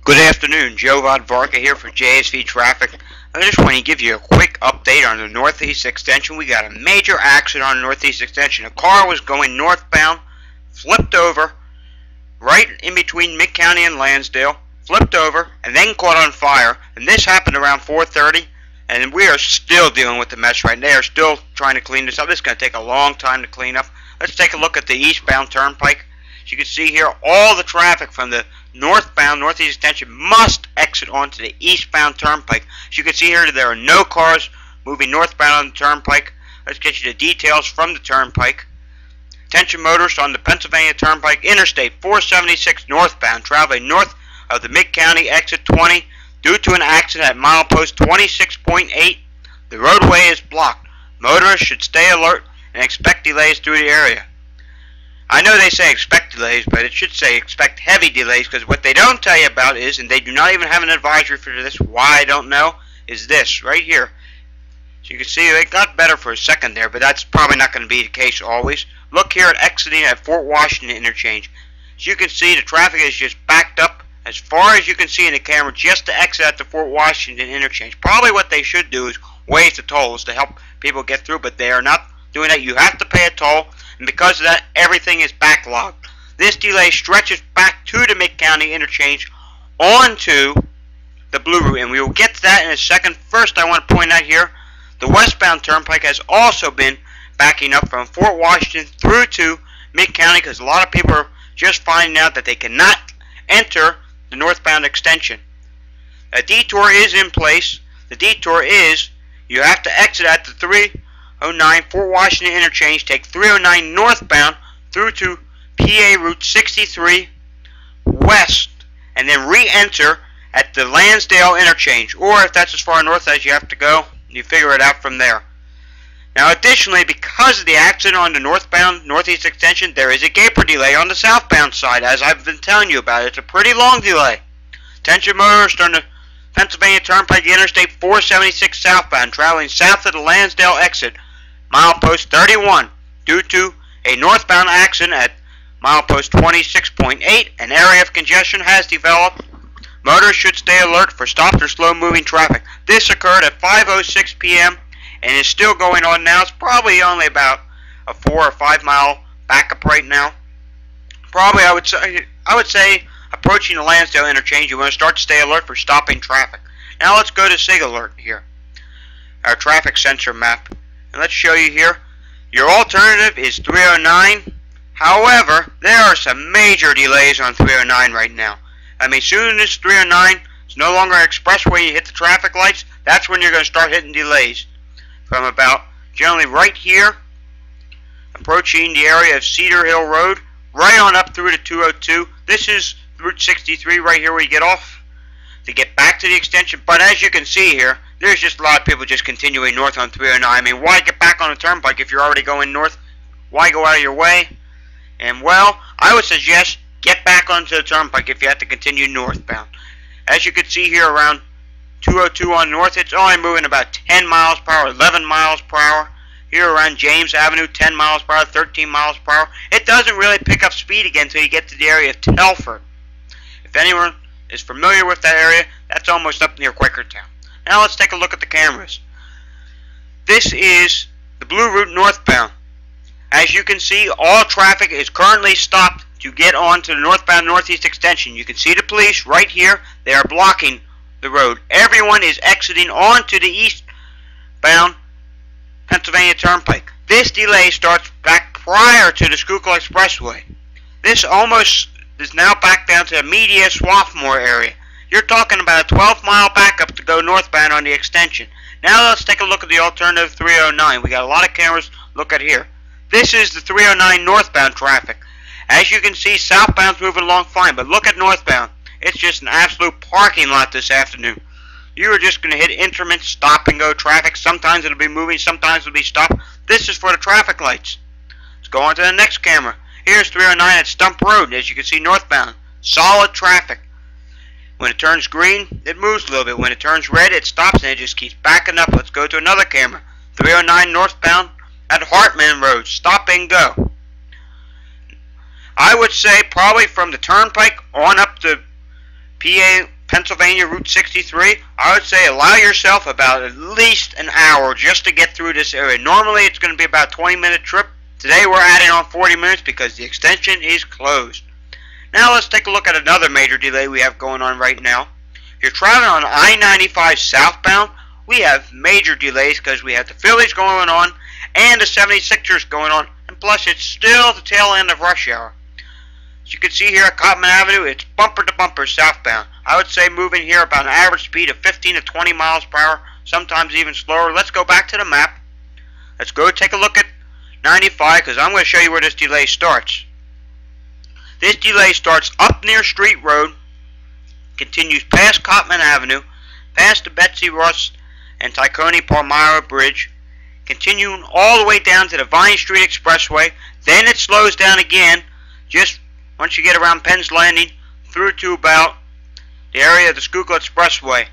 Good afternoon, Joe Vodvarka here for JSV Traffic. I just want to give you a quick update on the Northeast Extension. We got a major accident on the Northeast Extension. A car was going northbound, flipped over, right in between Mid-County and Lansdale, flipped over, and then caught on fire. And this happened around 4:30, and we are still dealing with the mess right now. They are still trying to clean this up. This is going to take a long time to clean up. Let's take a look at the eastbound turnpike. As you can see here, all the traffic from the northbound Northeast Extension must exit onto the eastbound turnpike. As you can see here, there are no cars moving northbound on the turnpike. Let's get you the details from the turnpike. Attention motorists on the Pennsylvania Turnpike Interstate 476 northbound, traveling north of the Mid-County exit 20 due to an accident at milepost 26.8. The roadway is blocked. Motorists should stay alert and expect delays through the area. I know they say expect delays, but it should say expect heavy delays, because what they don't tell you about is, and they do not even have an advisory for this, why I don't know, is this right here. So you can see it got better for a second there, but that's probably not going to be the case always. Look here at exiting at Fort Washington interchange. As you can see, the traffic is just backed up as far as you can see in the camera just to exit at the Fort Washington interchange. Probably what they should do is waive the tolls to help people get through, but they are not doing that. You have to pay a toll, and because of that, everything is backlogged. This delay stretches back to the Mid-County interchange onto the Blue Route, and we will get to that in a second. First, I want to point out here, the westbound turnpike has also been backing up from Fort Washington through to Mid-County, because a lot of people are just finding out that they cannot enter the northbound extension. A detour is in place. The detour is you have to exit at the 309 Fort Washington interchange, take 309 northbound through to PA Route 63 west, and then re-enter at the Lansdale interchange, or if that's as far north as you have to go, you figure it out from there. Now additionally, because of the accident on the northbound Northeast Extension, there is a gaper delay on the southbound side, as I've been telling you about. It's a pretty long delay. Attention motorists on the Pennsylvania Turnpike Interstate 476 southbound, traveling south of the Lansdale exit, milepost 31, due to a northbound accident at milepost 26.8. An area of congestion has developed. Motorists should stay alert for stopped or slow-moving traffic. This occurred at 5:06 p.m. and is still going on now. It's probably only about a 4 or 5 mile backup right now. Probably, I would say, approaching the Lansdale interchange, you want to start to stay alert for stopping traffic. Now let's go to SIG Alert here, our traffic sensor map, and let's show you here. Your alternative is 309. However, there are some major delays on 309 right now. I mean, soon as 309 is no longer an expressway, you hit the traffic lights, that's when you're going to start hitting delays. From about generally right here, approaching the area of Cedar Hill Road, right on up through to 202. This is Route 63 right here where you get off to get back to the extension. But as you can see here, there's just a lot of people just continuing north on 309. I mean, why get back on the turnpike if you're already going north? Why go out of your way? And well, I would suggest get back onto the turnpike if you have to continue northbound. As you can see here around 202 on north, it's only moving about 10 miles per hour, 11 miles per hour. Here around James Avenue, 10 miles per hour, 13 miles per hour. It doesn't really pick up speed again until you get to the area of Telford. If anyone is familiar with that area, that's almost up near Quakertown. Now let's take a look at the cameras. This is the Blue Route northbound. As you can see, all traffic is currently stopped to get onto the northbound Northeast Extension. You can see the police right here. They are blocking the road. Everyone is exiting onto the eastbound Pennsylvania Turnpike. This delay starts back prior to the Schuylkill Expressway. This almost is now back down to the Media Swarthmore area. You're talking about a 12-mile backup to go northbound on the extension. Now let's take a look at the alternative 309. We got a lot of cameras. Look at here. This is the 309 northbound traffic. As you can see, southbound's moving along fine, but look at northbound. It's just an absolute parking lot this afternoon. You are just going to hit intermittent stop-and-go traffic. Sometimes it'll be moving, sometimes it'll be stopped. This is for the traffic lights. Let's go on to the next camera. Here's 309 at Stump Road. As you can see, northbound. Solid traffic. When it turns green, it moves a little bit. When it turns red, it stops and it just keeps backing up. Let's go to another camera. 309 northbound at Hartman Road. Stop and go. I would say probably from the turnpike on up to PA, Pennsylvania Route 63, I would say allow yourself about at least an hour just to get through this area. Normally it's going to be about a 20-minute trip. Today we're adding on 40 minutes because the extension is closed. Now let's take a look at another major delay we have going on right now. If you're traveling on I-95 southbound, we have major delays because we have the Phillies going on and the 76ers going on, and plus it's still the tail end of rush hour. As you can see here at Cotman Avenue, it's bumper to bumper southbound. I would say moving here about an average speed of 15 to 20 miles per hour, sometimes even slower. Let's go back to the map. Let's go take a look at 95 because I'm going to show you where this delay starts. This delay starts up near Street Road, continues past Cotman Avenue, past the Betsy Ross and Tacony Palmyra Bridge, continuing all the way down to the Vine Street Expressway. Then it slows down again just once you get around Penn's Landing through to about the area of the Schuylkill Expressway.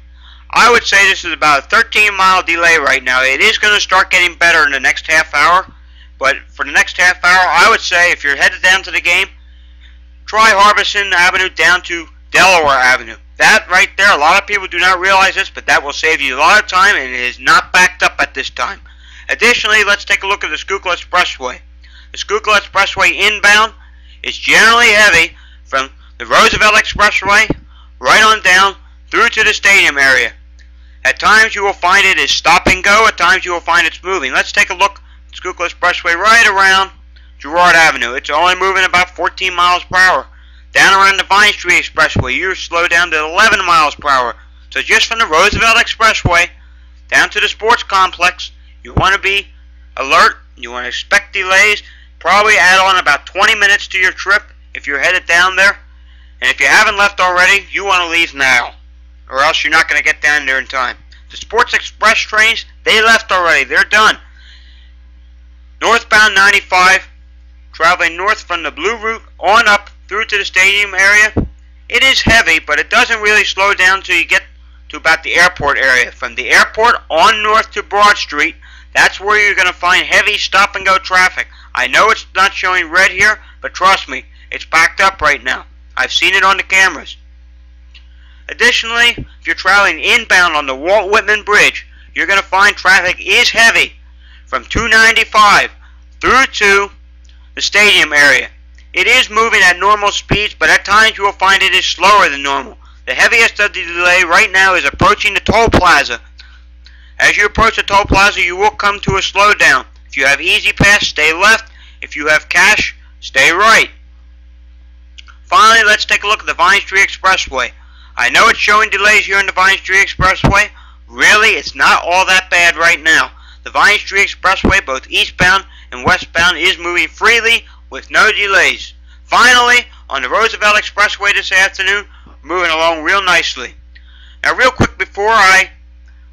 I would say this is about a 13-mile delay right now. It is going to start getting better in the next half hour, but for the next half hour, I would say if you're headed down to the game, try Harbison Avenue down to Delaware Avenue. That right there, a lot of people do not realize this, but that will save you a lot of time, and it is not backed up at this time. Additionally, let's take a look at the Schuylkill Expressway. The Schuylkill Expressway inbound is generally heavy from the Roosevelt Expressway right on down through to the stadium area. At times you will find it is stop and go, at times you will find it's moving. Let's take a look at the Schuylkill Expressway right around Girard Avenue. It's only moving about 14 miles per hour. Down around the Vine Street Expressway, you're slowed down to 11 miles per hour. So just from the Roosevelt Expressway down to the sports complex, you want to be alert, you want to expect delays, probably add on about 20 minutes to your trip if you're headed down there. And if you haven't left already, you want to leave now, or else you're not going to get down there in time. The Sports Express trains, they left already. They're done. Northbound 95, traveling north from the Blue Route on up through to the stadium area. It is heavy, but it doesn't really slow down until you get to about the airport area. From the airport on north to Broad Street, that's where you're going to find heavy stop-and-go traffic. I know it's not showing red here, but trust me, it's backed up right now. I've seen it on the cameras. Additionally, if you're traveling inbound on the Walt Whitman Bridge, you're going to find traffic is heavy from 295 through to the stadium area. It is moving at normal speeds, but at times you will find it is slower than normal. The heaviest of the delay right now is approaching the toll plaza. As you approach the toll plaza, you will come to a slowdown. If you have Easy Pass, stay left. If you have cash, stay right. Finally, let's take a look at the Vine Street Expressway. I know it's showing delays here on the Vine Street Expressway. Really, it's not all that bad right now. The Vine Street Expressway, both eastbound and westbound, is moving freely with no delays. Finally, on the Roosevelt Expressway this afternoon, moving along real nicely. Now, real quick before I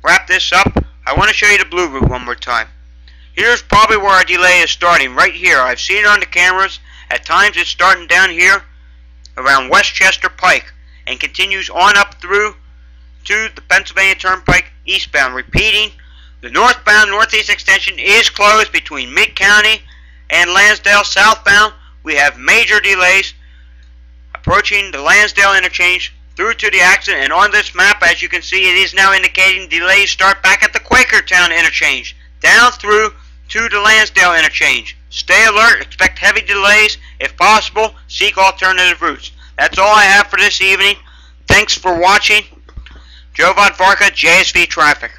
wrap this up, I want to show you the Blue Route one more time. Here's probably where our delay is starting, right here. I've seen it on the cameras. At times it's starting down here around Westchester Pike and continues on up through to the Pennsylvania Turnpike eastbound. Repeating, the northbound northeast extension is closed between Mid-County and Lansdale southbound. We have major delays approaching the Lansdale interchange through to the accident, and on this map, as you can see, it is now indicating delays start back at the Quakertown interchange down through to the Lansdale interchange. Stay alert, expect heavy delays. If possible, seek alternative routes. That's all I have for this evening. Thanks for watching. Joe Vodvarka, JSV Traffic.